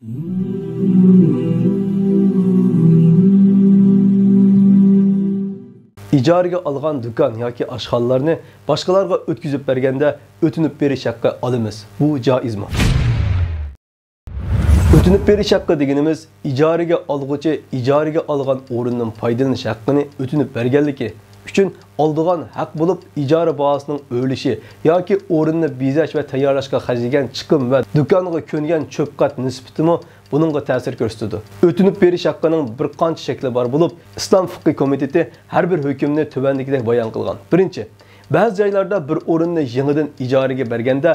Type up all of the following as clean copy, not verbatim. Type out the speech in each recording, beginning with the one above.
İcaraga algan dükkan yoki oshxonalarni boshqalarga o'tkazib berganda o'tinib berish haqqi olamiz. Bu joizmi? O'tinib berish haqqi deganimiz ijaraga olg'uchi ijaraga olgan o'rinning foydalanish haqqini o'tinib berganligi uchun oldigan haq bo'lib ijara bahosining o'lishi yoki o'rinni bezash va tayyorlashga xarjlagan chiqim va do'konga ko'ngan cho'pqat nisbatimi buningga ta'sir ko'rsatadi. O'tinib berish haqqining bir qancha shakli bor bo'lib, Islom fiqh komiteti har bir hukmni tuvandagidek bayon qilgan. Birinchi, ba'zi joylarda bir o'rinni yangidan ijaraga berganda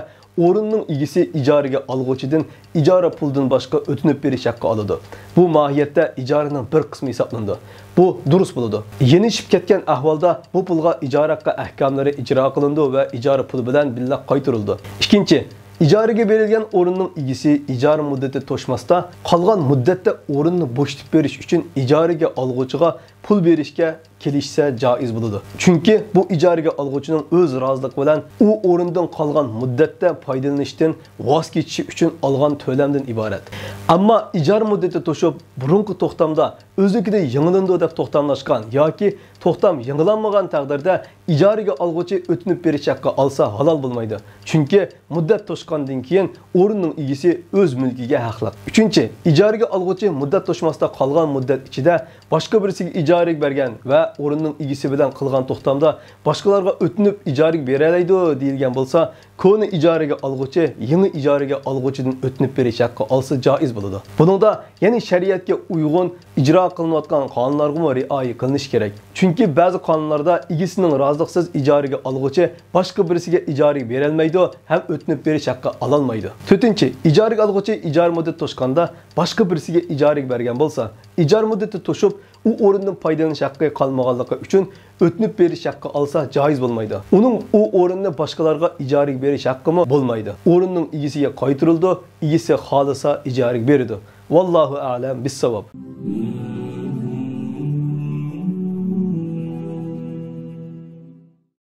o'rinning egisi ijaraga olg'uchidan ijara puldan boshqa o'tinib berish haqqi oladi. Bu mohiyatda ijaraning bir qismi hisoblanadi. Bu durust bo'ladi. Yenishib ketgan ahvolda bu pulga ijara haqqi ahkomlari ijro qilindi va ijara puli bilan billa qaytarildi. Ikkinchi, ijaraga berilgan o'rinning egisi ijara muddati to'shmasda qolgan muddatda o'rinni bo'shatib berish uchun ijaraga olg'uchiga pul berishga kelishsa joiz bo'ladi. Chunki bu ijaraga olg'uchining o'z roziligi bilan u o'rindan qolgan muddatda foydalanishdan voz kechishi uchun olgan to'lamdan iborat. Ammo ijara muddati to'shib, burunqi to'xtamda o'zligida yangilandi deb to'xtamlashgan yoki to'xtam yangilanmagan taqdirda ijaraga olg'uchi o'tinib berish haqqi olsa halol bo'lmaydi. Chunki muddat to'shgandan keyin o'rinning egisi o'z mulkiga haqli. Uchinchi, ijaraga olg'uchi muddat to'shmasda qolgan muddat ichida boshqa birisiga ijaraga bergan va o'rinning egisi bilan qilgan to'xtamda boshqalarga o'tinib ijaraga beralaydi deyilgan bo'lsa, koni ijaraga olg'uchi yangi ijaraga olg'uchidan o'tinib berish haqqi olsa joiz bo'ladi. Buningda ya'ni shariatga uyg'un ijro qilinayotgan qonunlarga rioya qilinish kerak. Chunki ba'zi qonunlarda egisining roziliksiz ijaraga olg'uchi boshqa birisiga ijaraga berolmaydi, ham o'tinib berish haqqi ololmaydi. To'rtinchi, ijaraga olg'uchi ijara muddati to'shganda boshqa birisiga ijaraga bergan bo'lsa, ijara muddati to'shib, u o'rindan foydalanish haqqi qolmaganligi uchun o'tinib berish haqqi olsa joiz bo'lmaydi. Uning u o'rinni boshqalarga ijaraga berish haqqimi bo'lmaydi. O'rinning egisiga qaytarildi, egisi xolisa ijaraga berdi. Vallohu a'lam bis-savob.